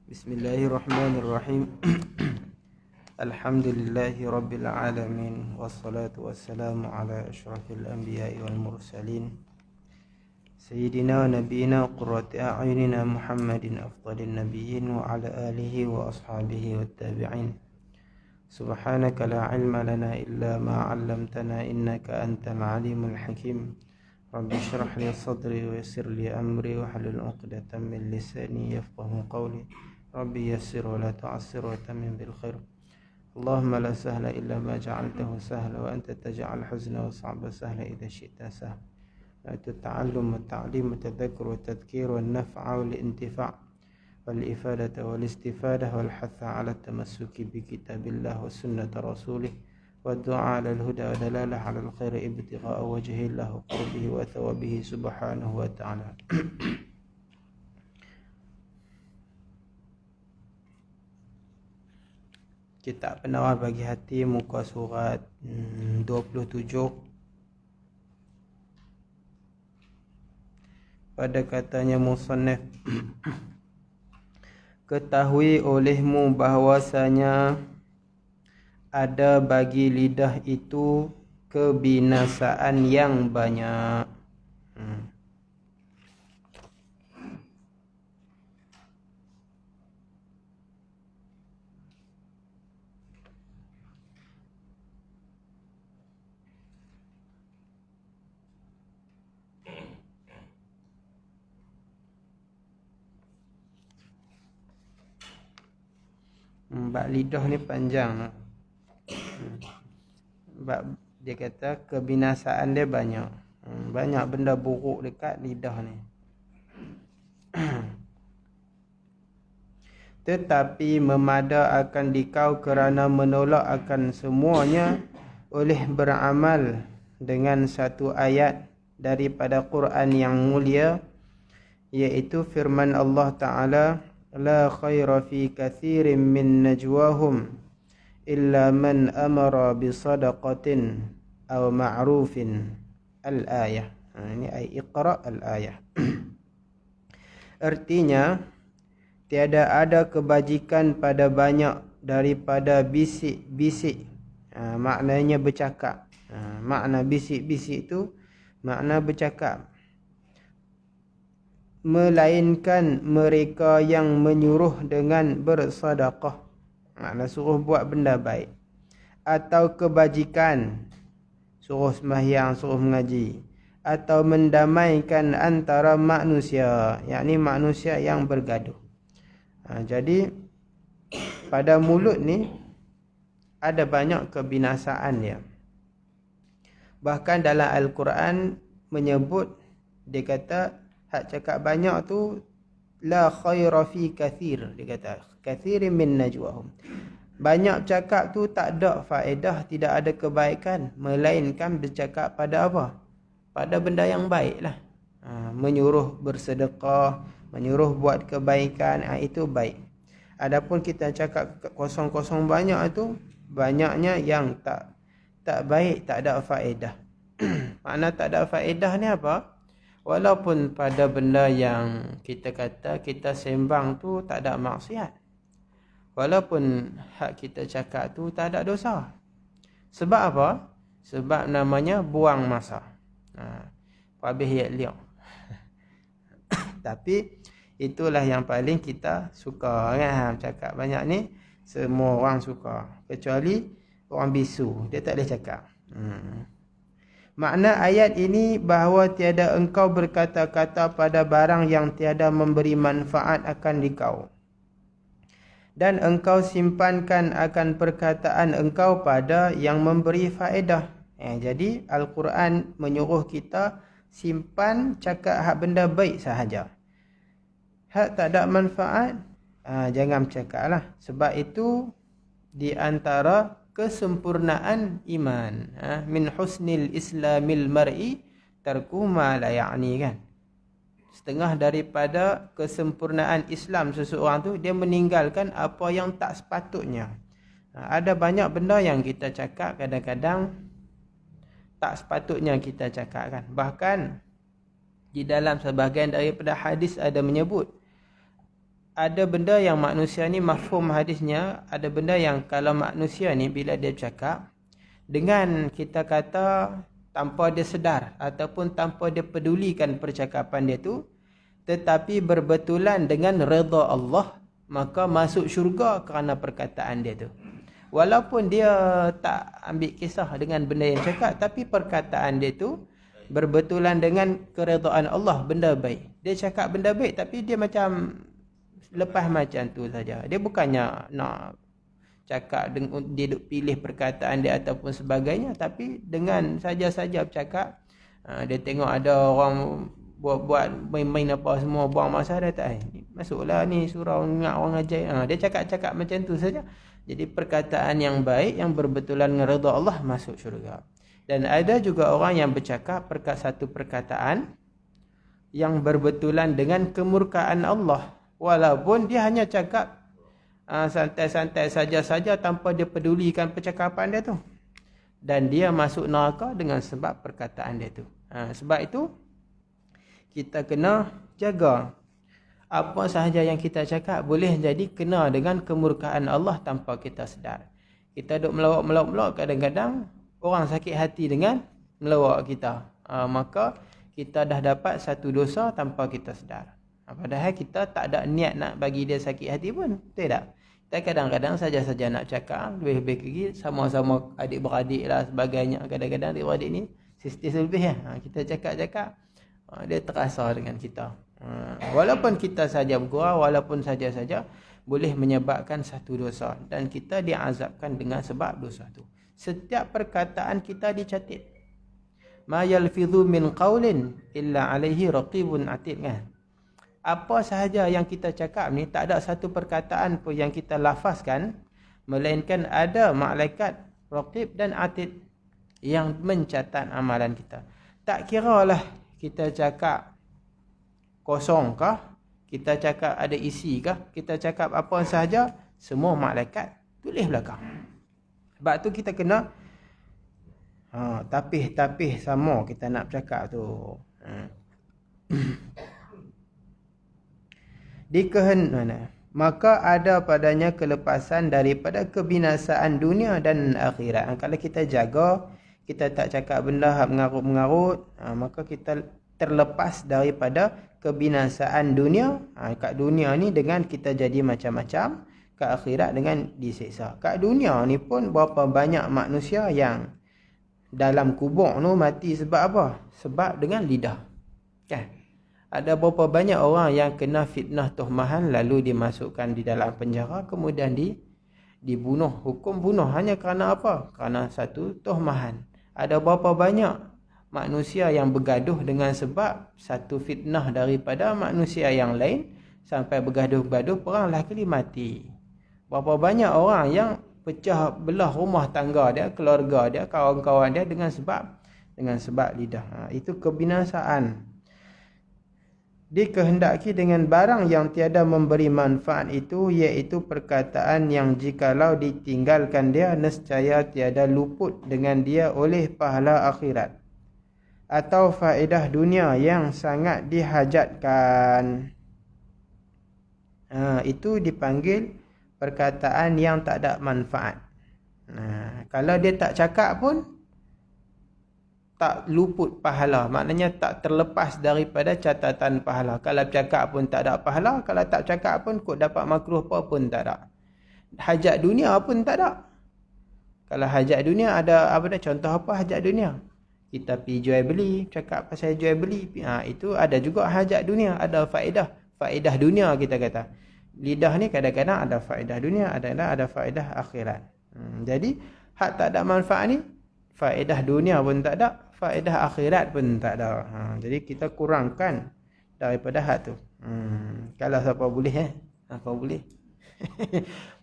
Bismillahirrahmanirrahim. Alhamdulillahi rabbil alamin. Wassalatu wassalamu ala asyrafil anbiya'i wal mursalin Sayyidina wa nabiyina qurrati a'yunina Muhammadin afdalin nabiyyin wa ala alihi wa ashabihi wat tabi'in. Subhanaka la ilma lana illa ma 'allamtana innaka antal alimul hakim. Rabbi shrah li sadri wa yassir li amri wa hlul 'uqdatam min lisani yafqahu qawli. Rabbi yassir wa la tu'assir wa tamim bil khair. Allahumma la sahla illa ma ja'altahu sahla wa anta taj'al huzna wa sa'ba sahla idha syi'ta sahla. Itu ta'allum wa ta'lim wa tadhakkur wa tadhkir wa naf'a wal intifa' wal ifadata wal istifadah wal hatha ala tamassuki bi kitabillah wa sunnati rasulih wa du'a ala al huda wa dalalah ala al khair ibtigha'a wajhillah wa qurbihi wa thawabihi subhanahu wa ta'ala. Kitab Penawar Bagi Hati, muka surat 27. Pada katanya musannif, ketahui olehmu bahwasanya ada bagi lidah itu kebinasaan yang banyak. Bab lidah ni panjang. Bab dia kata kebinasaan dia banyak. Banyak benda buruk dekat lidah ni. Tetapi memada akan dikau kerana menolak akan semuanya oleh beramal dengan satu ayat daripada Quran yang mulia, iaitu firman Allah Ta'ala, la khaira fi kathirin min najwahum illa man amara bi sadaqatin aw ma'rufin. Al-ayah. Ini ayat Iqra al-ayah. Artinya, tiada ada kebajikan pada banyak daripada bisik-bisik. Maknanya bercakap. Makna bisik-bisik itu makna bercakap, melainkan mereka yang menyuruh dengan bersedekah, makna suruh buat benda baik, atau kebajikan, suruh sembahyang, suruh mengaji, atau mendamaikan antara manusia, yakni manusia yang bergaduh. Jadi pada mulut ni ada banyak kebinasaan dia. Bahkan dalam Al-Quran menyebut, dia kata hak cakap banyak tu la khaira fi kathir, dia kata kathirin min najwahum. Banyak cakap tu tak ada faedah, tidak ada kebaikan, melainkan bercakap pada apa? Pada benda yang baiklah. Menyuruh bersedekah, menyuruh buat kebaikan, itu baik. Adapun kita cakap kosong-kosong banyak itu, banyaknya yang tak baik, tak ada faedah. Makna tak ada faedah ni apa? Walaupun pada benda yang kita kata kita sembang tu tak ada maksiat, walaupun hak kita cakap tu tak ada dosa. Sebab apa? Sebab namanya buang masa. Habis liak. Tapi itulah yang paling kita suka kan, cakap banyak ni semua orang suka, kecuali orang bisu, dia tak boleh cakap. Makna ayat ini bahawa tiada engkau berkata-kata pada barang yang tiada memberi manfaat akan dikau, dan engkau simpankan akan perkataan engkau pada yang memberi faedah. Jadi Al-Quran menyuruh kita simpan cakap hak benda baik sahaja. Hak tak ada manfaat, jangan bercakap lah. Sebab itu di antara kesempurnaan iman, min husnil islamil mar'i tarku ma la ya'ni, kan. Setengah daripada kesempurnaan Islam seseorang tu, dia meninggalkan apa yang tak sepatutnya. Ada banyak benda yang kita cakap kadang-kadang tak sepatutnya kita cakap, kan. Bahkan di dalam sebahagian daripada hadis ada menyebut ada benda yang manusia ni mafhum hadisnya, ada benda yang kalau manusia ni bila dia cakap, dengan kita kata tanpa dia sedar ataupun tanpa dia pedulikan percakapan dia tu, tetapi berbetulan dengan redha Allah, maka masuk syurga kerana perkataan dia tu. Walaupun dia tak ambil kisah dengan benda yang cakap, tapi perkataan dia tu berbetulan dengan keredaan Allah, benda baik. Dia cakap benda baik tapi dia macam lepas macam tu saja. Dia bukannya nak cakap dia duk pilih perkataan dia ataupun sebagainya, tapi dengan saja-saja bercakap, dia tengok ada orang buat main-main apa semua, buang masa, dia tak masuklah ni surau ingat orang ajaib. Dia cakap-cakap macam tu saja. Jadi perkataan yang baik yang berbetulan dengan redha Allah masuk syurga. Dan ada juga orang yang bercakap satu perkataan yang berbetulan dengan kemurkaan Allah, walaupun dia hanya cakap santai-santai saja-saja tanpa dia pedulikan percakapan dia tu, dan dia masuk neraka dengan sebab perkataan dia tu. Sebab itu kita kena jaga apa sahaja yang kita cakap boleh jadi kena dengan kemurkaan Allah tanpa kita sedar. Kita duk melawak-melawak, kadang-kadang orang sakit hati dengan melawak kita, maka kita dah dapat satu dosa tanpa kita sedar. Padahal kita tak ada niat nak bagi dia sakit hati pun, betul tak? Kita kadang-kadang saja-saja nak cakap, lebih-lebih lagi sama-sama adik-beradik lah sebagainya. Kadang-kadang adik-beradik ni sistis lebih kita cakap-cakap, dia terasa dengan kita. Walaupun kita saja bergurau, walaupun saja-saja, boleh menyebabkan satu dosa, dan kita diazabkan dengan sebab dosa tu. Setiap perkataan kita dicatat. Ma yalfidhu min qawlin illa alaihi raqibun atid, kan? Apa sahaja yang kita cakap ni, tak ada satu perkataan pun yang kita lafazkan melainkan ada malaikat raqib dan atid yang mencatat amalan kita. Tak kiralah kita cakap kosong kah, kita cakap ada isi kah, kita cakap apa sahaja, semua malaikat tulis belakang. Sebab tu kita kena tapih-tapih sama kita nak bercakap tu. Maka ada padanya kelepasan daripada kebinasaan dunia dan akhirat. Kalau kita jaga, kita tak cakap benda mengarut-mengarut, maka kita terlepas daripada kebinasaan dunia. Kat dunia ni dengan kita jadi macam-macam, kat akhirat dengan disiksa. Kat dunia ni pun berapa banyak manusia yang dalam kubur tu mati sebab apa? Sebab dengan lidah, kan? Ada berapa banyak orang yang kena fitnah tuhmahan lalu dimasukkan di dalam penjara, kemudian dibunuh, hukum bunuh hanya kerana apa? Kerana satu tuhmahan. Ada berapa banyak manusia yang bergaduh dengan sebab satu fitnah daripada manusia yang lain, sampai bergaduh-gaduh, perang lah kali mati. Berapa banyak orang yang pecah belah rumah tangga dia, keluarga dia, kawan-kawan dia dengan sebab lidah. Itu kebinasaan. Dikehendaki dengan barang yang tiada memberi manfaat itu, iaitu perkataan yang jikalau ditinggalkan dia, nescaya tiada luput dengan dia oleh pahala akhirat atau faedah dunia yang sangat dihajatkan. Itu dipanggil perkataan yang tak ada manfaat. Kalau dia tak cakap pun tak luput pahala, maknanya tak terlepas daripada catatan pahala. Kalau cakap pun tak ada pahala, kalau tak cakap pun kok dapat makruh apa pun tak ada. Hajat dunia pun tak ada. Kalau hajat dunia ada apa dah, contoh apa hajat dunia? Kita pergi jual beli, cakap pasal jual beli, itu ada juga hajat dunia, ada faedah dunia kita kata. Lidah ni kadang-kadang ada faedah dunia, ada faedah akhirat. Jadi hak tak ada manfaat ni, faedah dunia pun tak ada, faedah akhirat pun tak ada. Jadi kita kurangkan daripada hak tu. Kalau siapa boleh apa boleh.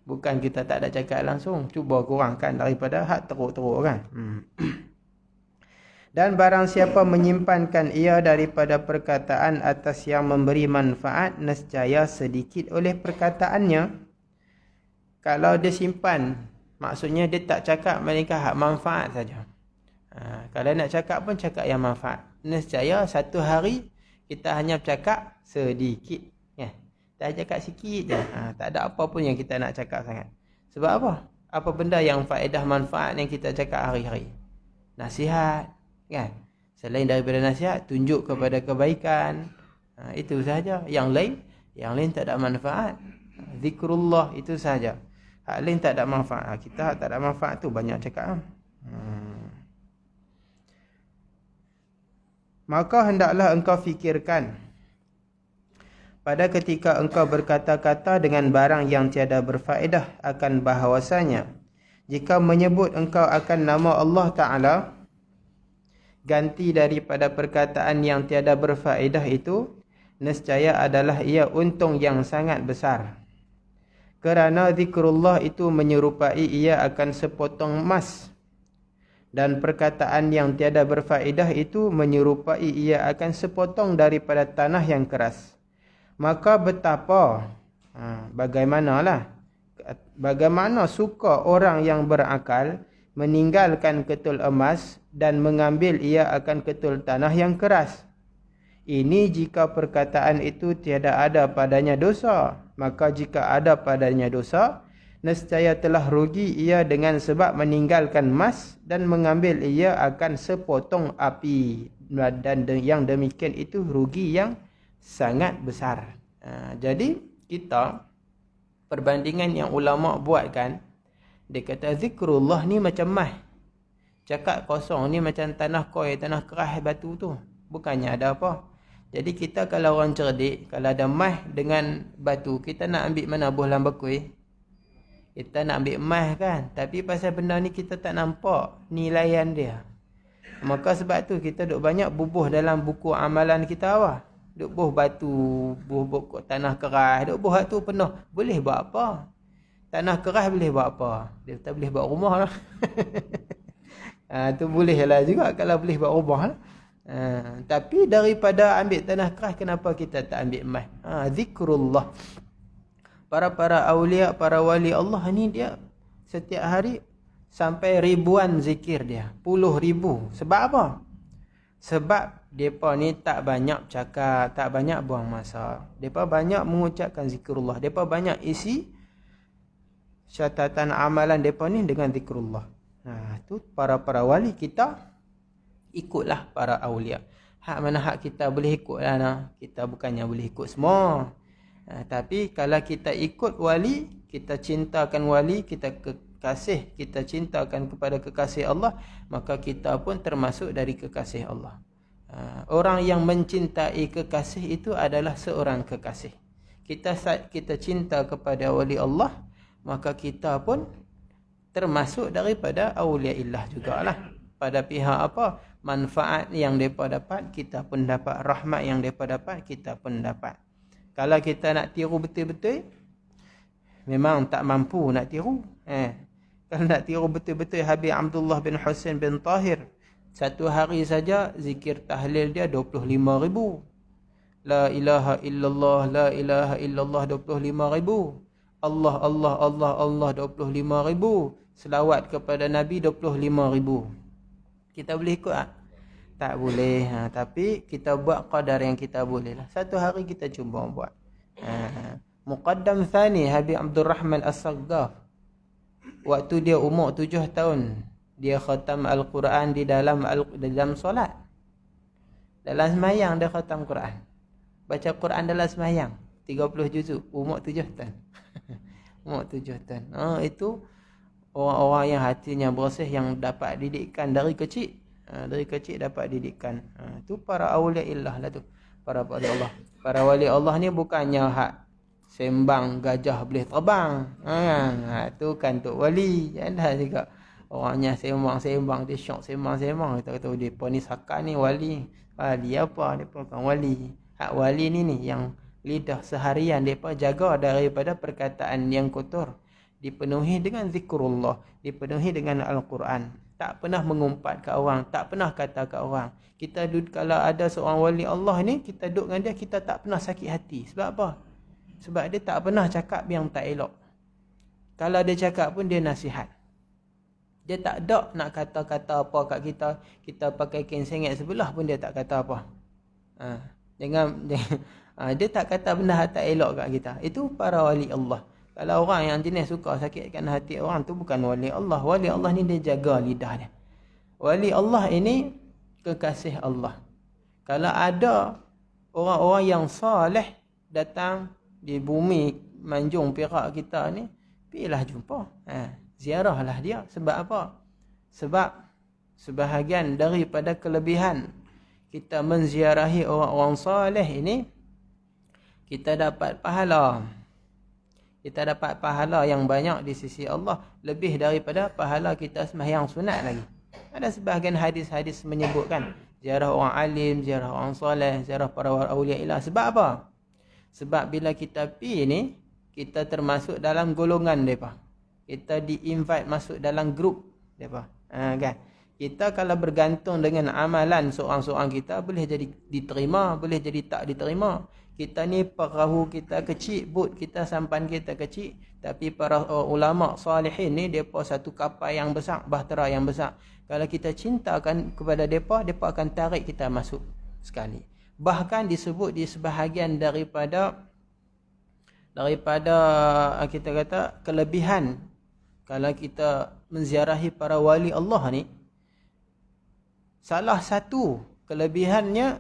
Bukan kita tak ada cakap langsung, cuba kurangkan daripada hak teruk-teruk, kan. Dan barang siapa menyimpankan ia daripada perkataan atas yang memberi manfaat, nescaya sedikit oleh perkataannya. Kalau dia simpan, maksudnya dia tak cakap melainkan hak manfaat saja. Kalau nak cakap pun cakap yang manfaat. Nescaya satu hari kita hanya bercakap sedikit, ya. Dah cakap sikit je. Tak ada apa pun yang kita nak cakap sangat. Sebab apa? Apa benda yang faedah manfaat yang kita cakap hari-hari? Nasihat, kan? Selain daripada nasihat, tunjuk kepada kebaikan. Itu sahaja. Yang lain tak ada manfaat. Zikrullah itu sahaja. Hak lain tak ada manfaat. Kita tak ada manfaat tu banyak cakap. Maka hendaklah engkau fikirkan pada ketika engkau berkata-kata dengan barang yang tiada berfaedah akan bahawasanya jika menyebut engkau akan nama Allah Ta'ala ganti daripada perkataan yang tiada berfaedah itu, nescaya adalah ia untung yang sangat besar. Kerana zikrullah itu menyerupai ia akan sepotong emas, dan perkataan yang tiada berfaedah itu menyerupai ia akan sepotong daripada tanah yang keras. Maka betapa, bagaimana suka orang yang berakal meninggalkan ketul emas dan mengambil ia akan ketul tanah yang keras. Ini jika perkataan itu tiada ada padanya dosa. Maka jika ada padanya dosa, nescaya telah rugi ia dengan sebab meninggalkan emas dan mengambil ia akan sepotong api. Dan yang demikian itu rugi yang sangat besar. Jadi kita, perbandingan yang ulama buatkan, dia kata zikrullah ni macam mah. Cakap kosong ni macam tanah koi, tanah keras batu tu. Bukannya ada apa. Jadi kita kalau orang cerdik, kalau ada mah dengan batu, kita nak ambil mana buah lam bakui? Kita nak ambil emas kan. Tapi pasal benda ni kita tak nampak nilaian dia. Maka sebab tu kita duk banyak bubuh dalam buku amalan kita apa? Duk buh batu, buh tanah keras, duk buh tu penuh. Boleh buat apa? Tanah keras boleh buat apa? Dia tak boleh buat rumah lah. Tu boleh lah juga kalau boleh buat rumah lah. Tapi daripada ambil tanah keras, kenapa kita tak ambil emas? Zikrullah. Para awliya, para wali Allah ni dia setiap hari sampai ribuan zikir dia. Puluh ribu. Sebab apa? Sebab mereka ni tak banyak cakap, tak banyak buang masa. Mereka banyak mengucapkan zikrullah. Mereka banyak isi catatan amalan mereka ni dengan zikrullah. Tu para wali kita ikutlah para awliya. Hak mana hak kita boleh ikut lah. Nah. Kita bukannya boleh ikut semua. Tapi kalau kita ikut wali, kita cintakan wali, kita kekasih, kita cintakan kepada kekasih Allah, maka kita pun termasuk dari kekasih Allah. Orang yang mencintai kekasih itu adalah seorang kekasih. Kita cinta kepada wali Allah, maka kita pun termasuk daripada awliyaillah jugalah. Pada pihak apa? Manfaat yang mereka dapat, kita pun dapat. Rahmat yang mereka dapat, kita pun dapat. Kalau kita nak tiru betul-betul, memang tak mampu nak tiru. Kalau nak tiru betul-betul Habib Abdullah bin Husain bin Tahir, satu hari saja zikir tahlil dia 25,000. La ilaha illallah, la ilaha illallah 25,000. Allah, Allah, Allah, Allah 25,000. Selawat kepada Nabi 25,000. Kita boleh ikut tak? Tak boleh. Tapi kita buat qadar yang kita boleh lah. Satu hari kita cuba buat. Muqaddam Thani Habib Abdul Rahman As-Saggaf, waktu dia umur 7 tahun, dia khatam Al-Quran di dalam solat. Dalam semayang dia khatam Quran. Baca Quran dalam semayang 30 juzuk. Umur 7 tahun. Umur 7 tahun. Itu orang-orang yang hatinya bersih, yang dapat didikan dari kecil. Dari kecil dapat didikan. Itu para awliyaillah lah tu. Para wali Allah. Para wali Allah ni bukannya hak sembang gajah boleh terbang. Tu kan tok wali. Ada juga orangnya sembang-sembang, dia syok sembang-sembang. Kita kata depa ni sakar ni wali. Wali apa? Depa bukan wali. Hak wali ni yang lidah seharian depa jaga daripada perkataan yang kotor. Dipenuhi dengan zikrullah, dipenuhi dengan Al-Quran. Tak pernah mengumpat ke orang, tak pernah kata ke orang. Kita kalau ada seorang wali Allah ni, kita duduk dengan dia, kita tak pernah sakit hati. Sebab apa? Sebab dia tak pernah cakap yang tak elok. Kalau dia cakap pun dia nasihat. Dia tak ada nak kata-kata apa kat kita. Kita pakai kain sengit sebelah pun dia tak kata apa. Dia tak kata benda tak elok kat kita. Itu para wali Allah. Kalau orang yang jenis suka sakitkan hati orang tu bukan wali Allah. Wali Allah ni dia jaga lidah dia. Wali Allah ini kekasih Allah. Kalau ada orang-orang yang saleh datang di bumi Manjung Perak kita ni, pergilah jumpa. Ziarahlah dia. Sebab apa? Sebab sebahagian daripada kelebihan kita menziarahi orang-orang saleh ini, kita dapat pahala. Kita dapat pahala yang banyak di sisi Allah, lebih daripada pahala kita sembahyang sunat lagi. Ada sebahagian hadis-hadis menyebutkan ziarah orang alim, ziarah orang soleh, ziarah para awliya ilah. Sebab apa? Sebab bila kita pergi ni, kita termasuk dalam golongan mereka. Kita di-invite masuk dalam grup mereka. Kan? Kita kalau bergantung dengan amalan seorang-seorang kita, boleh jadi diterima, boleh jadi tak diterima. Kita ni perahu kita kecil, bot kita, sampan kita kecil. Tapi para ulama salihin ni, mereka satu kapal yang besar, bahtera yang besar. Kalau kita cintakan kepada mereka, mereka akan tarik kita masuk sekali. Bahkan disebut di sebahagian daripada kita kata kelebihan kalau kita menziarahi para wali Allah ni, salah satu kelebihannya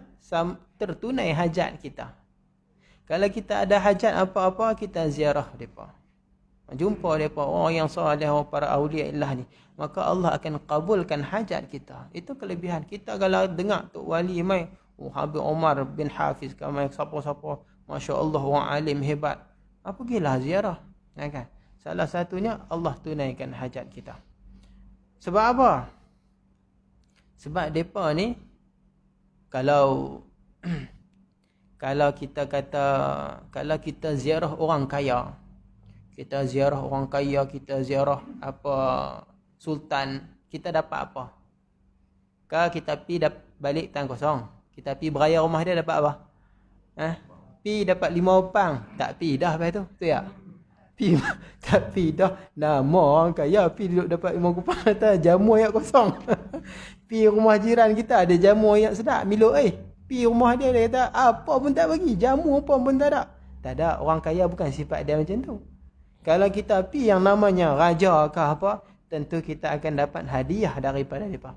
tertunai hajat kita. Kalau kita ada hajat apa-apa, kita ziarah mereka. Jumpa mereka, orang yang soleh, orang para awliya illah ni, maka Allah akan kabulkan hajat kita. Itu kelebihan. Kita kalau dengar Tok Wali mai, Habib Omar bin Hafiz, kamai siapa-siapa, Masya Allah, orang alim hebat. Pergilah ziarah. Kan? Salah satunya Allah tunaikan hajat kita. Sebab apa? Sebab mereka ni, kalau kita kata, kalau kita ziarah orang kaya, kita ziarah sultan, kita dapat apa? Kalau kita pergi balik tangan kosong, kita pergi beraya rumah dia dapat apa? Pergi dapat 5 opang, tak pergi dah lepas tu, betul tak? Tak pergi dah, nama orang kaya, pergi duduk dapat 5 kupang atas jamu ayat kosong. Pergi rumah jiran kita ada jamu ayat sedap, miluk pergi rumah dia kata apa pun tak bagi, jamu apa pun tak ada. Tak ada, orang kaya bukan sifat dia macam tu. Kalau kita pergi yang namanya raja ke apa, tentu kita akan dapat hadiah daripada mereka.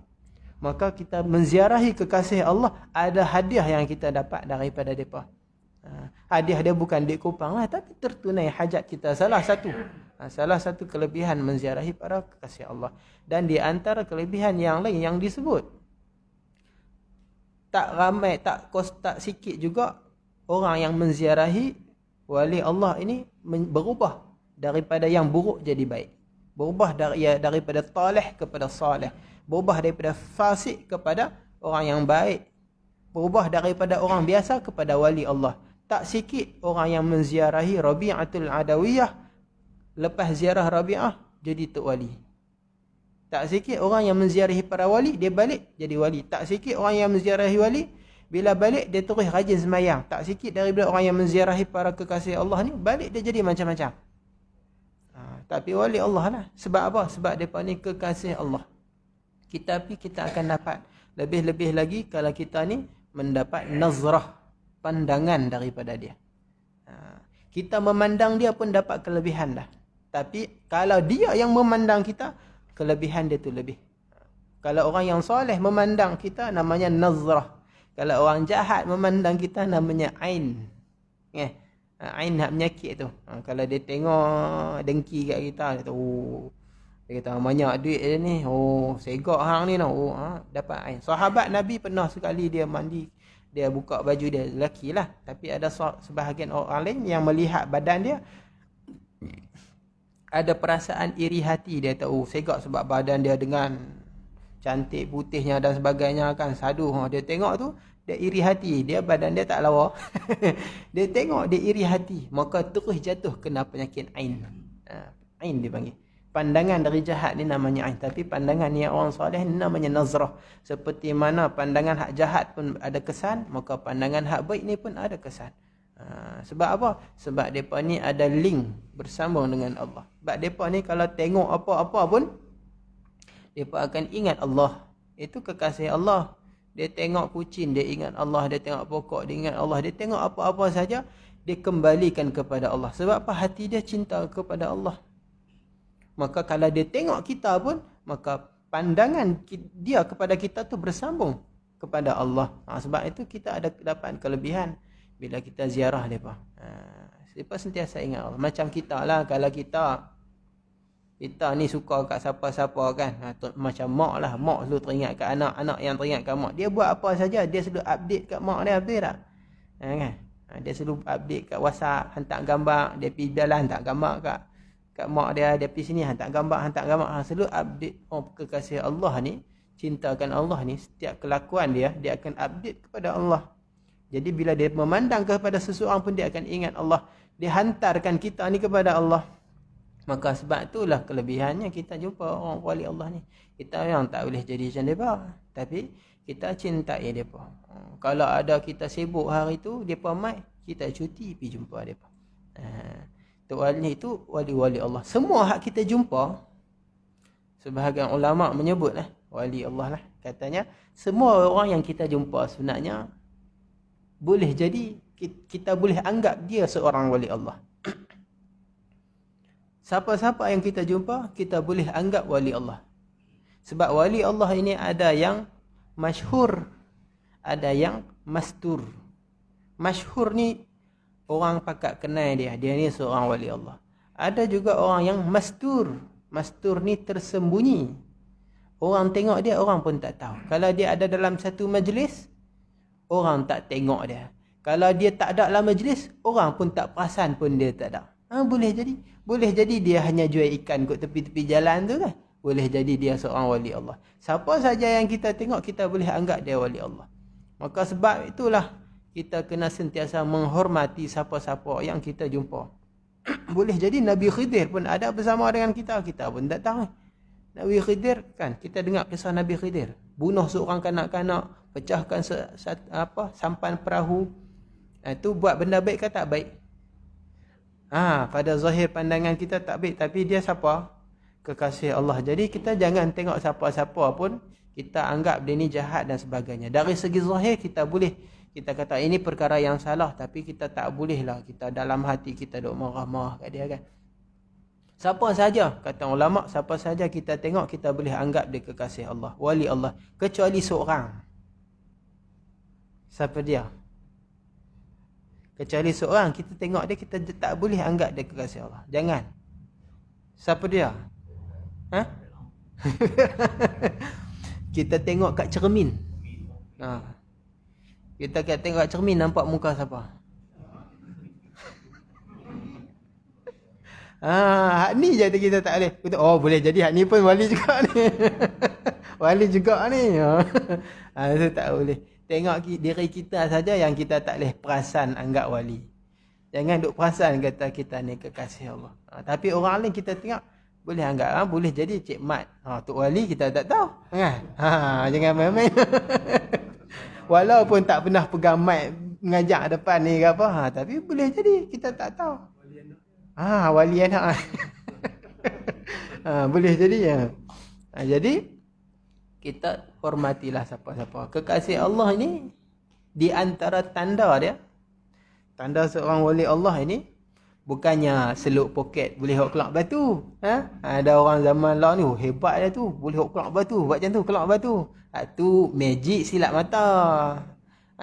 Maka kita menziarahi kekasih Allah, ada hadiah yang kita dapat daripada mereka. Hadiah dia bukan duit kupang lah, tapi tertunai hajat kita. Salah satu kelebihan menziarahi para kekasih Allah. Dan di antara kelebihan yang lain yang disebut, tak ramai, tak sikit juga orang yang menziarahi wali Allah ini berubah daripada yang buruk jadi baik. Berubah daripada talih kepada salih. Berubah daripada fasik kepada orang yang baik. Berubah daripada orang biasa kepada wali Allah. Tak sikit orang yang menziarahi Rabi'atul Adawiyah, lepas ziarah Rabi'ah jadi tok wali. Tak sikit orang yang menziarahi para wali, dia balik jadi wali. Tak sikit orang yang menziarahi wali, bila balik dia terus rajin sembahyang. Tak sikit daripada orang yang menziarahi para kekasih Allah ni, balik dia jadi macam-macam. Tapi wali Allah lah. Sebab apa? Sebab mereka ni kekasih Allah. Kita akan dapat. Lebih-lebih lagi kalau kita ni mendapat nazrah, pandangan daripada dia. Kita memandang dia pun dapat kelebihan dah. Tapi kalau dia yang memandang kita, kelebihan dia tu lebih. Kalau orang yang soleh memandang kita, namanya nazrah. Kalau orang jahat memandang kita, namanya ain. Ain nak menyakit tu. Kalau dia tengok dengki kat kita, dia kata banyak duit dia ni. Segak hang ni no. Dapat ain. Sahabat Nabi pernah sekali dia mandi, dia buka baju dia, lelaki lah. Tapi ada sebahagian orang lain yang melihat badan dia, ada perasaan iri hati. Dia tahu segak sebab badan dia dengan cantik putihnya dan sebagainya kan, sadu. Dia tengok tu, dia iri hati. Dia badan dia tak lawa. Dia tengok, dia iri hati. Maka terus jatuh kena penyakit ain. Ain dipanggil. Pandangan dari jahat ni namanya ain. Tapi pandangan yang orang soleh ni namanya nazrah. Seperti mana pandangan hak jahat pun ada kesan, maka pandangan hak baik ni pun ada kesan. Sebab apa? Sebab mereka ni ada link bersambung dengan Allah. Sebab mereka ni kalau tengok apa-apa pun, mereka akan ingat Allah. Itu kekasih Allah. Dia tengok kucing, dia ingat Allah. Dia tengok pokok, dia ingat Allah. Dia tengok apa-apa saja, dia kembalikan kepada Allah. Sebab apa? Hati dia cinta kepada Allah. Maka kalau dia tengok kita pun, maka pandangan dia kepada kita tu bersambung kepada Allah. Sebab itu kita ada dapat kelebihan bila kita ziarah mereka. Mereka sentiasa ingat Allah. Macam kita lah, kalau kita ni suka kat siapa-siapa kan. Macam mak lah. Mak selalu teringat kat anak. Anak yang teringat kat mak. Dia buat apa saja, dia selalu update kat mak dia. Betul tak? Kan? Dia selalu update kat WhatsApp. Hantar gambar. Dia pergi jalan, hantar gambar kat mak dia. Dia pergi sini, hantar gambar. Selalu update. Kekasih Allah ni, cintakan Allah ni, setiap kelakuan dia akan update kepada Allah. Jadi bila dia memandang kepada seseorang pun, dia akan ingat Allah. Dia hantarkan kita ni kepada Allah. Maka sebab itulah kelebihannya kita jumpa orang wali Allah ni. Kita yang tak boleh jadi macam mereka. Tapi kita cintai mereka. Kalau ada kita sibuk hari tu, mereka mai, kita cuti pergi jumpa mereka. Tok wali itu wali-wali Allah. Semua hak kita jumpa, sebahagian ulama' menyebut wali Allah lah. Katanya, semua orang yang kita jumpa sebenarnya, boleh jadi, kita boleh anggap dia seorang wali Allah. Siapa-siapa yang kita jumpa, kita boleh anggap wali Allah. Sebab wali Allah ini ada yang masyhur, ada yang mastur. Masyhur ni orang pakat kenal dia ni seorang wali Allah. Ada juga orang yang mastur. Mastur ni tersembunyi. Orang tengok dia, orang pun tak tahu. Kalau dia ada dalam satu majlis, orang tak tengok dia. Kalau dia tak ada dalam majlis, orang pun tak perasan pun dia tak ada. Boleh jadi. Boleh jadi dia hanya jual ikan kat tepi-tepi jalan tu kan. Boleh jadi dia seorang wali Allah. Siapa saja yang kita tengok, kita boleh anggap dia wali Allah. Maka sebab itulah kita kena sentiasa menghormati siapa-siapa yang kita jumpa. Boleh jadi Nabi Khidir pun ada bersama dengan kita. Kita pun tak tahu. Nabi Khidir kan, kita dengar kisah Nabi Khidir. Bunuh seorang kanak-kanak, pecahkan sampan perahu. Itu buat benda baik ke tak baik? Pada zahir pandangan kita tak baik, tapi dia siapa? Kekasih Allah. Jadi kita jangan tengok siapa-siapa pun kita anggap dia ni jahat dan sebagainya. Dari segi zahir kita boleh, kita kata ini perkara yang salah, tapi kita tak boleh lah kita dalam hati kita duk marah-marah kat dia kan. Siapa saja, kata ulama, siapa saja kita tengok, kita boleh anggap dia kekasih Allah, wali Allah, kecuali seorang. Siapa dia? Kecuali seorang, kita tengok dia, kita tak boleh anggap dia kekasih Allah. Jangan. Siapa dia? Kita tengok kat cermin. Kita tengok kat cermin, nampak muka siapa? Hak ni je kita tak boleh. Boleh jadi hak ni pun wali juga ni. Wali juga ni. Itu tak boleh. Tengok diri kita saja yang kita tak boleh perasan anggap wali. Jangan duk perasan kata kita ni kekasih Allah. Tapi orang lain kita tengok boleh anggap. Boleh jadi Cik Mat. Tok wali kita tak tahu. Jangan main-main. Walaupun tak pernah pegang mic mengajak depan ni ke apa. Tapi boleh jadi kita tak tahu. Wali anak. Boleh jadi ya. Jadi kita hormatilah siapa-siapa. Kekasih Allah ini, di antara tanda dia, tanda seorang wali Allah ini, bukannya seluk poket boleh hok kelak batu. Ada orang zaman lah ni, hebat dia tu, boleh hok kelak batu, buat macam tu, kelak batu. Tu magic silap mata.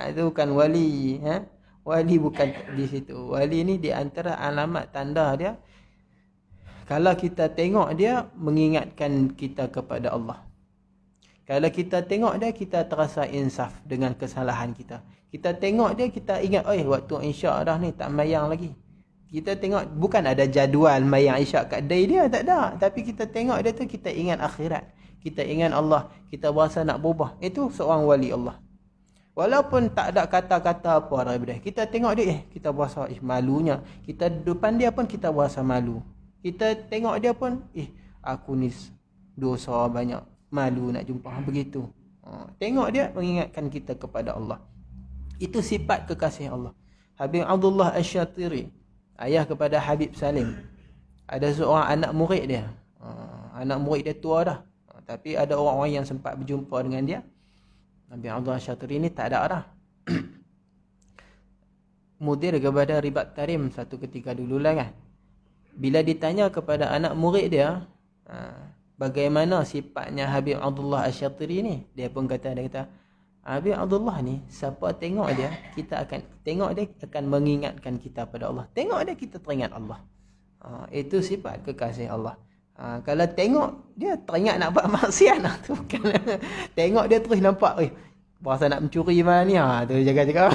Itu bukan wali. Wali bukan di situ. Wali ni di antara alamat tanda dia, kalau kita tengok dia, mengingatkan kita kepada Allah. Kalau kita tengok dia, kita terasa insaf dengan kesalahan kita. Kita tengok dia, kita ingat, waktu isyak dah ni, tak mayang lagi. Kita tengok, bukan ada jadual mayang isyak kat day dia, tak ada. Tapi kita tengok dia tu, kita ingat akhirat. Kita ingat Allah. Kita berasa nak berubah. Itu seorang wali Allah. Walaupun tak ada kata-kata apa daripada dia. Kita tengok dia, kita berasa malunya. Kita depan dia pun kita berasa malu. Kita tengok dia pun, aku ni dosa banyak. Malu nak jumpa. Begitu. Tengok dia, mengingatkan kita kepada Allah. Itu sifat kekasih Allah. Habib Abdullah Asy-Syatiri, ayah kepada Habib Salim, ada seorang anak murid dia. Anak murid dia tua dah. Tapi ada orang-orang yang sempat berjumpa dengan dia. Habib Abdullah Syatiri ni tak ada arah. Mudir kepada Ribat Tarim satu ketika dululah kan. Bila ditanya kepada anak murid dia, bagaimana sifatnya Habib Abdullah Syatiri ni, dia kata, Habib Abdullah ni, siapa tengok dia, kita akan tengok dia akan mengingatkan kita pada Allah. Tengok dia, kita teringat Allah. Itu sifat kekasih Allah. Kalau tengok dia teringat nak buat maksiat, tu bukan. Tengok dia terus nampak, berasa nak mencuri mana ni, tu jaga-jaga.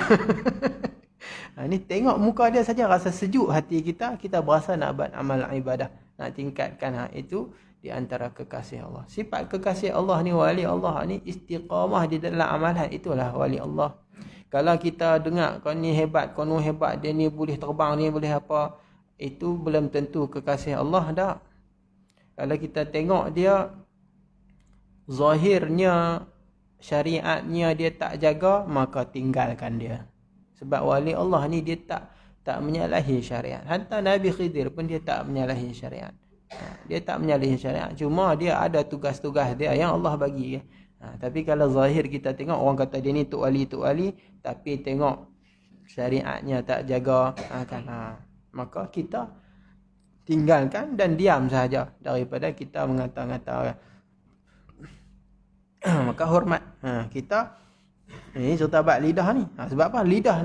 Ni tengok muka dia saja rasa sejuk hati kita, kita berasa nak buat amal ibadah, nak tingkatkan. Itu di antara kekasih Allah. Sifat kekasih Allah ni, wali Allah ni istiqamah di dalam amalan, itulah wali Allah. Kalau kita dengar kau ni hebat, kau ni hebat, dia ni boleh terbang, ni boleh apa, itu belum tentu kekasih Allah dah. Kalau kita tengok dia zahirnya, syariatnya dia tak jaga, maka tinggalkan dia. Sebab wali Allah ni dia tak menyalahi syariat. Hantar Nabi Khidir pun dia tak menyalahi syariat. Dia tak menyalahi syariat. Cuma dia ada tugas-tugas dia yang Allah bagi. Tapi kalau zahir kita tengok, orang kata dia ni tok wali, tapi tengok syariatnya tak jaga, maka kita tinggalkan dan diam saja daripada kita mengata-ngata. Maka hormat kita ini serta bab lidah ni. Sebab apa? Lidah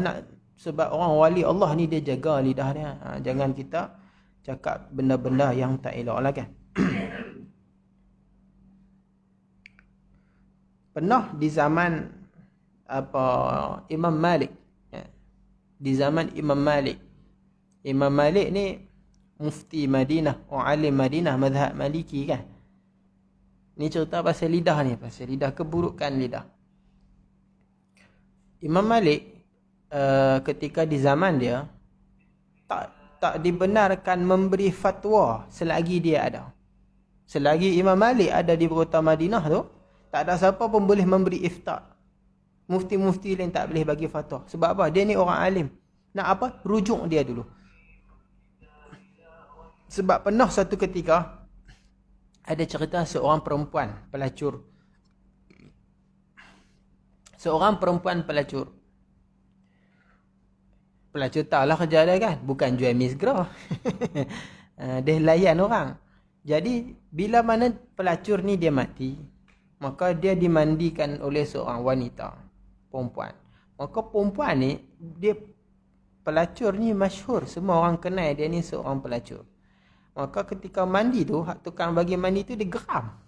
sebab orang wali Allah ni dia jaga lidah dia. Jangan kita cakap benda-benda yang tak elok lah kan. Pernah di zaman Imam Malik. Di zaman Imam Malik. Imam Malik ni mufti Madinah, alim Madinah, mazhab Maliki kan. Ni cerita pasal lidah ni, pasal lidah, keburukan lidah. Imam Malik ketika di zaman dia tak dibenarkan memberi fatwa selagi dia ada. Selagi Imam Malik ada di kota Madinah tu, tak ada siapa pun boleh memberi ifta. Mufti-mufti lain tak boleh bagi fatwa. Sebab apa? Dia ni orang alim. Nak apa? Rujuk dia dulu. Sebab pernah satu ketika ada cerita seorang perempuan pelacur. Seorang perempuan pelacur. Pelacur tahulah kerja dia kan. Bukan jual misgra. Dia layan orang. Jadi bila mana pelacur ni dia mati, maka dia dimandikan oleh seorang wanita, perempuan. Maka perempuan ni, dia pelacur ni masyhur. Semua orang kenal dia ni seorang pelacur. Maka ketika mandi tu, tukang bagi mandi tu dia geram.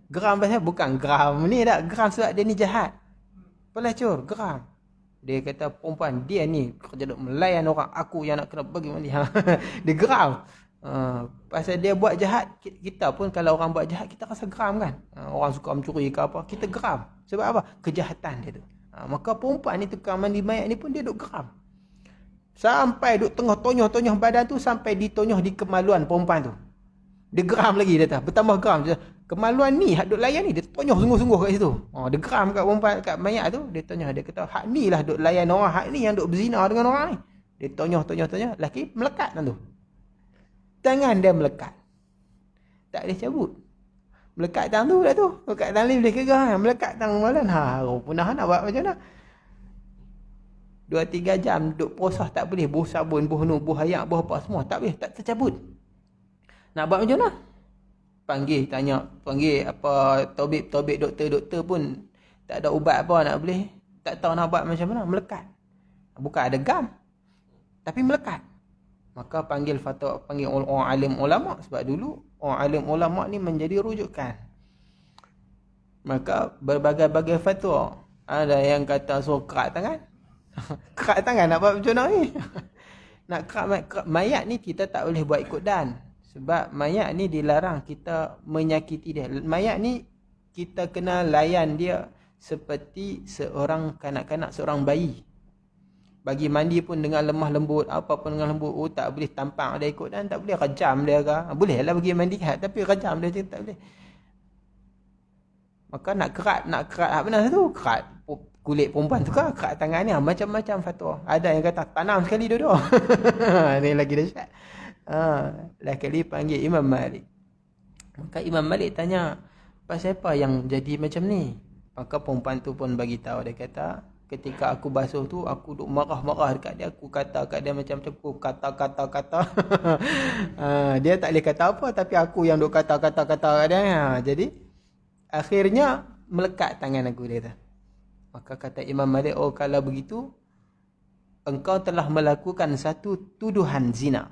Geram pasal bukan geram ni tak. Geram sebab dia ni jahat. Pelacur, geram. Dia kata perempuan, dia ni kerja duk melayan orang, aku yang nak kena bagi mandi. Dia geram. Pasal dia buat jahat. Kita pun kalau orang buat jahat, kita rasa geram kan. Orang suka mencuri ke apa, kita geram. Sebab apa? Kejahatan dia tu. Maka perempuan ni, tukang mandi mayat ni pun dia duk geram. Sampai duk tengah tonyoh-tonyoh badan tu, sampai ditonyoh di kemaluan perempuan tu. Dia geram lagi, dia tak bertambah geram. Kemaluan ni hak duk layan ni, dia tonyoh sungguh-sungguh kat situ. Dia geram kat perempuan, kat mayat tu, dia tonyoh. Dia kata, hak ni lah duk layan orang, hak ni yang duk berzina dengan orang ni. Dia tonyoh. Laki melekat tu. Tangan dia melekat. Tak boleh cabut. Melekat tangan tu lah tu. Melekat tangan ni boleh kira. Melekat tangan malam. Punah nak buat macam mana? 2-3 jam duk proses tak boleh. Buh sabun, buh nu, buh ayak, buh apa semua. Tak boleh, tak tercabut. Nak buat macam mana? Panggil apa tabib, doktor pun tak ada ubat apa nak boleh. Tak tahu nak buat macam mana. Melekat. Bukan ada gam. Tapi melekat. Maka panggil orang alim ulama. Sebab dulu orang alim ulama ni menjadi rujukan. Maka berbagai-bagai fatwa. Ada yang kata suruh kerat tangan. Kerat tangan nak buat macam mana ni? Nak kerat mayat ni kita tak boleh buat ikut dan. Sebab mayat ni dilarang kita menyakiti dia. Mayat ni kita kena layan dia seperti seorang kanak-kanak, seorang bayi. Bagi mandi pun dengan lemah lembut, apa pun dengan lembut. Tak boleh tampang dia ikut dan tak boleh rejam dia ke. Boleh lah bagi mandi tapi rejam dia tak boleh. Maka nak kerat apa benar tu? Kerat kulit perempuan tu ke? Kerat tangan ni. Macam-macam fatwa. Ada yang kata tanam sekali dua-dua. Ni lagi dahsyat. Lah kali panggil Imam Malik. Maka Imam Malik tanya, pasal apa yang jadi macam ni? Maka perempuan tu pun bagi tahu, dia kata, ketika aku basuh tu, aku duk marah-marah dekat dia, aku kata kat dia macam-macam, aku kata. Dia tak boleh kata apa, tapi aku yang duk kata kat dia. Jadi akhirnya melekat tangan aku, dia kata. Maka kata Imam Malik, oh kalau begitu engkau telah melakukan satu tuduhan zina.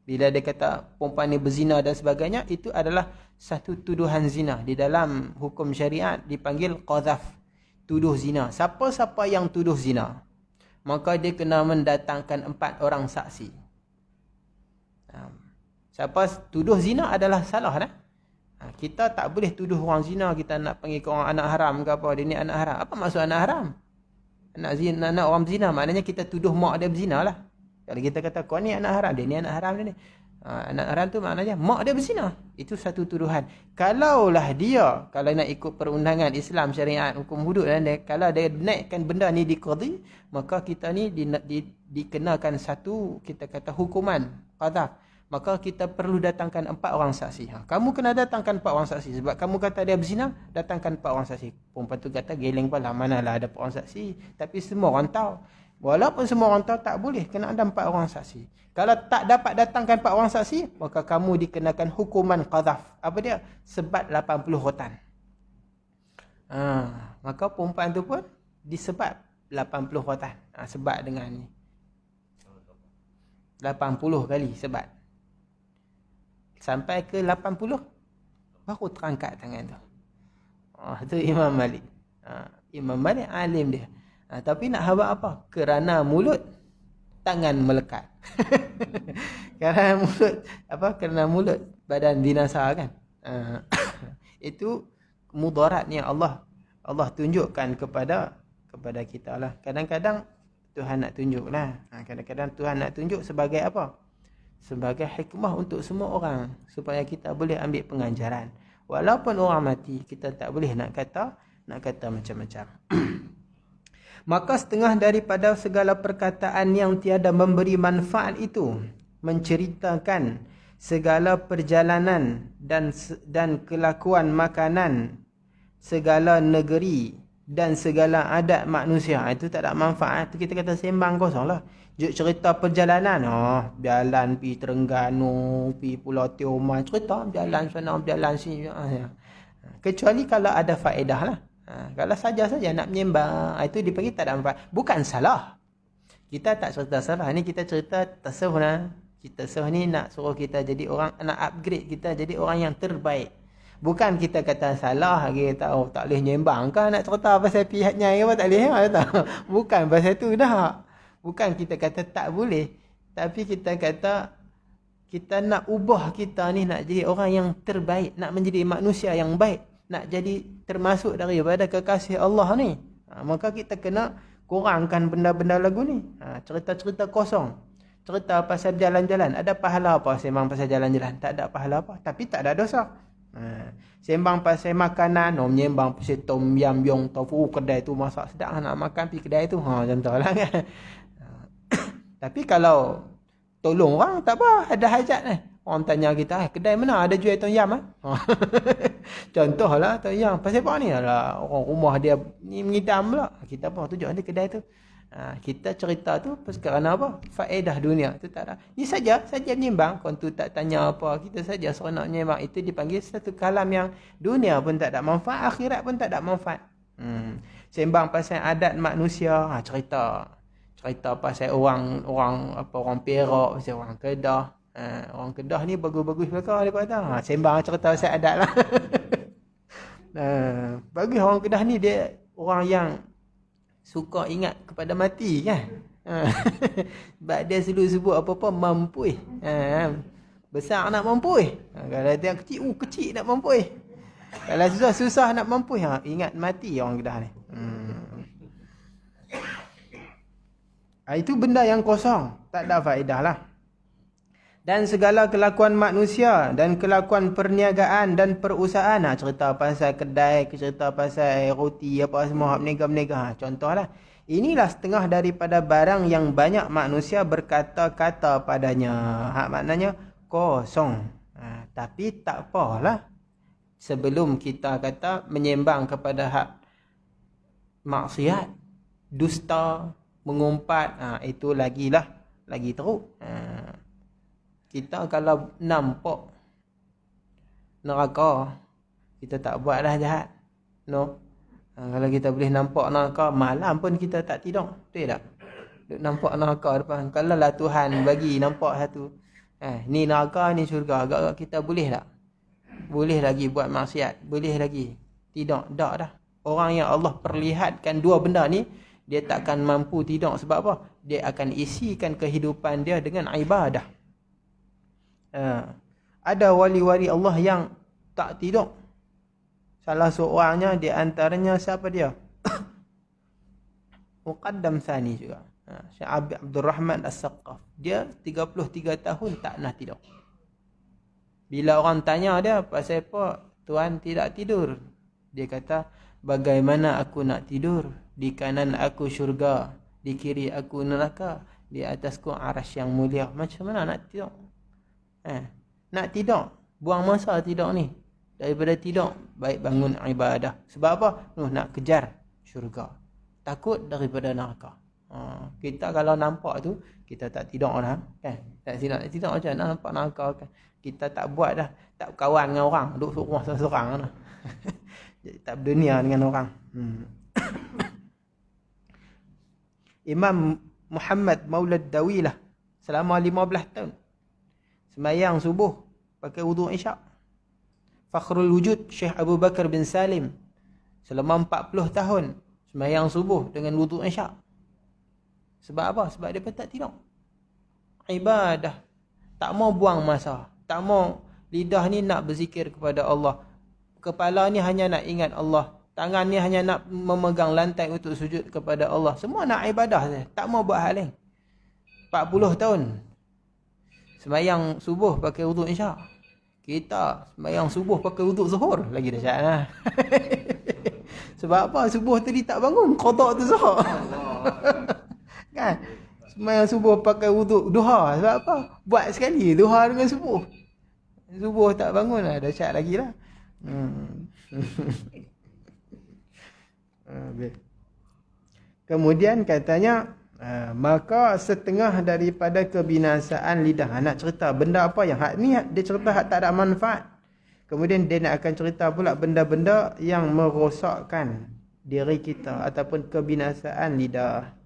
Bila dia kata perempuan ni berzina dan sebagainya, itu adalah satu tuduhan zina. Di dalam hukum syariat dipanggil qadhaf, tuduh zina. Siapa-siapa yang tuduh zina, maka dia kena mendatangkan 4 orang saksi. Siapa tuduh zina adalah salah dah. Kita tak boleh tuduh orang zina, kita nak panggil ke orang anak haram ke apa, dia ni anak haram. Apa maksud anak haram? Anak zina, anak orang berzina, maknanya kita tuduh mak dia berzina lah. Kalau kita kata kau ni anak haram, dia ni anak haram dia ni. Anak haram tu maknanya mak dia berzina. Itu satu tuduhan. Kalaulah dia, kalau nak ikut perundangan Islam syariat hukum hudud dia, kalau dia naikkan benda ni di qadhi, maka kita ni dikenakan satu, kita kata hukuman qadhaf. Maka kita perlu datangkan 4 orang saksi. Kamu kena datangkan 4 orang saksi. Sebab kamu kata dia berzina, datangkan 4 orang saksi. Perempuan tu kata, geleng pula, manalah ada 4 orang saksi. Tapi semua orang tahu. Walaupun semua orang tahu, tak boleh. Kena ada 4 orang saksi. Kalau tak dapat datangkan 4 orang saksi, maka kamu dikenakan hukuman qadhaf. Apa dia? Sebat 80 rotan. Maka perempuan tu pun disebat 80 rotan. Sebat dengan ni. 80 kali sebat. Sampai ke 80, baru terangkat tangan tu. Itu Imam Malik. Imam Malik alim dia. Tapi nak habaq apa? Kerana mulut, tangan melekat. Kerana mulut, badan binasa kan. Itu mudaratnya Allah tunjukkan kepada kita lah. Kadang-kadang Tuhan nak tunjuk lah. Kadang-kadang Tuhan nak tunjuk sebagai apa? Sebagai hikmah untuk semua orang, supaya kita boleh ambil pengajaran. Walaupun orang mati, kita tak boleh nak kata macam-macam. Maka setengah daripada segala perkataan yang tiada memberi manfaat itu, menceritakan segala perjalanan dan kelakuan makanan segala negeri dan segala adat manusia. Itu tak ada manfaat. Itu kita kata sembang kosong lah. Cerita perjalanan, berjalan pergi Terengganu, pergi Pulau Tioma, cerita berjalan sana, berjalan sini. Kecuali kalau ada faedah lah. Kalau saja-saja nak menyembang, itu dipanggil tak ada manfaat. Bukan salah. Kita tak cerita salah. Ni kita cerita tasawuf lah. Kita tasawuf ni nak suruh kita jadi orang, nak upgrade kita jadi orang yang terbaik. Bukan kita kata salah, kita tak boleh menyembang kan, nak cerita pasal pihaknya apa tak boleh. Bukan pasal tu dah. Bukan kita kata tak boleh, tapi kita kata kita nak ubah kita ni nak jadi orang yang terbaik, nak menjadi manusia yang baik, nak jadi termasuk daripada kekasih Allah ni. Maka kita kena kurangkan benda-benda lagu ni. Cerita-cerita kosong. Cerita pasal jalan-jalan. Ada pahala apa sembang pasal jalan-jalan? Tak ada pahala apa, tapi tak ada dosa. Sembang pasal makanan, menyembang pasal tom yam yong tofu, kedai tu masak sedap, nak makan pergi kedai tu, contohlah kan. Tapi kalau tolong orang, tak apa, ada hajat ni. Orang tanya kita, kedai mana ada jual tom yam? Contohlah tom yam. Pasal apa ni? Alah, orang rumah dia ni mengidam pula. Kita pun tunjuk ada kedai tu. Kita cerita tu kerana apa? Faedah dunia. Itu tak ada. Ni saja menyembang. Kau tu tak tanya apa. Kita saja seronok menyembang. Itu dipanggil satu kalam yang dunia pun tak ada manfaat, akhirat pun tak ada manfaat. Sembang pasal adat manusia, cerita pasal orang Perak, pasal orang Kedah. Orang Kedah ni bagus-bagus belaka dia kata. Sembang cerita pasal adat lah. Bagus orang Kedah ni, dia orang yang suka ingat kepada mati kan. Sebab dia selalu sebut apa-apa mampu. Besar nak mampu. Kalau dia kecil, kecil nak mampu. Kalau susah nak mampu, ingat mati orang Kedah ni. Itu benda yang kosong, tak ada faedah lah. Dan segala kelakuan manusia dan kelakuan perniagaan dan perusahaan, cerita pasal kedai, cerita pasal roti, apa semua, berniaga-berniaga, contohlah. Inilah setengah daripada barang yang banyak manusia berkata-kata padanya. Maknanya kosong. Tapi tak apalah. Sebelum kita kata menyembang kepada hak maksiat, dusta, mengumpat, itu lagi teruk. Kita kalau nampak neraka, kita tak buatlah jahat. No. Kalau kita boleh nampak neraka, malam pun kita tak tidur. Betul tak? Duk nampak neraka depan. Kalau lah Tuhan bagi nampak satu. Ni neraka, ni syurga. Agak-agak kita boleh tak? Boleh lagi buat maksiat. Boleh lagi. Tidak. Tak dah. Orang yang Allah perlihatkan dua benda ni, dia takkan mampu tidur. Sebab apa? Dia akan isikan kehidupan dia dengan ibadah. Ada wali-wali Allah yang tak tidur. Salah seorangnya di antaranya siapa dia? Muqaddam Sani juga. Syekh Abdul Rahman As-Saqqaf. Dia 33 tahun tak nak tidur. Bila orang tanya dia, pasal apa tuan tidak tidur? Dia kata, bagaimana aku nak tidur? Di kanan aku syurga, di kiri aku neraka, di atasku arasy yang mulia. Macam mana nak tidur? Nak tidur, buang masa tidur ni. Daripada tidur, baik bangun ibadah. Sebab apa? Nak kejar syurga. Takut daripada neraka. Kita kalau nampak tu, kita tak tidur dah. Kan? Tak tidur macam mana nampak neraka kan? Kita tak buat dah. Tak kawan dengan orang. Duduk rumah seorang dah. Jadi tak berdunia dengan orang. Imam Muhammad Maulad Dawilah selama 15 tahun sembahyang subuh pakai wudu isyak. Fakhrul Wujud Syekh Abu Bakar bin Salim selama 40 tahun sembahyang subuh dengan wudu isyak. Sebab apa? Sebab dia tak tidur. Ibadah. Tak mau buang masa. Tak mau lidah ni nak berzikir kepada Allah. Kepala ni hanya nak ingat Allah. Tangan ni hanya nak memegang lantai untuk sujud kepada Allah. Semua nak ibadah saja. Tak mau buat hal lain. 40 tahun sembahyang subuh pakai wudu isyak. Kita sembahyang subuh pakai wudu zuhur. Lagi dahsyat lah. Sebab apa? Subuh tadi tak bangun. Qada tu zuhur. Kan? Sembahyang subuh pakai wudu duha. Sebab apa? Buat sekali duha dengan subuh. Subuh tak bangun lah. Dahsyat lagi lah. Kemudian katanya, maka setengah daripada kebinasaan lidah. Nak cerita benda apa yang hak ni dia cerita hak tak ada manfaat. Kemudian dia nak akan cerita pula benda-benda yang merosakkan diri kita ataupun kebinasaan lidah.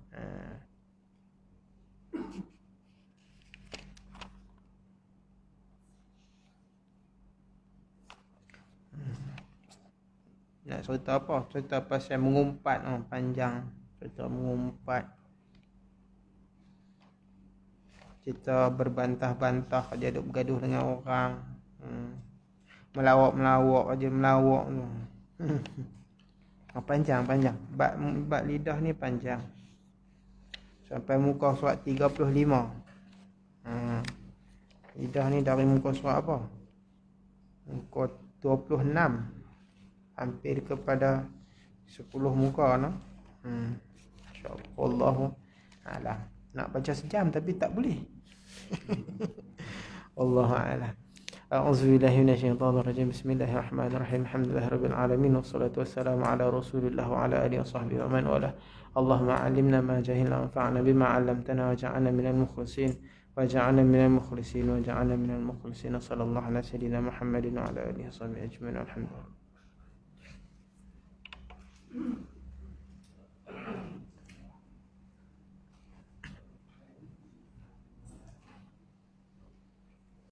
Nak cerita apa? Cerita pasal mengumpat. Panjang. Cerita mengumpat. Cerita berbantah-bantah dia duk bergaduh dengan orang. Melawak-melawak aja, melawak tu. Panjang. Bab lidah ni panjang. Sampai muka surat 35. Lidah ni dari muka surat apa? Muka 26. Hampir kepada 10 muka no. Insyaallah. Alah, nak baca sejam tapi tak boleh. Wallahu a'lam. A'udzubillahi minasyaitonir rajim. Bismillahirrahmanirrahim. Alhamdulillahirabbil alamin wassalatu wassalamu ala Rasulillah wa ala alihi washabbihi wa man wala. Allahumma 'allimna ma jahilna wanfa'na bima 'allamtana waj'alna minal mukhlisin waj'alna minal mukhlisin waj'alna minal mukhlisin. Sallallahu ala sayyidina Muhammadin wa ala alihi washabbihi ajma'in. Alhamdulillah.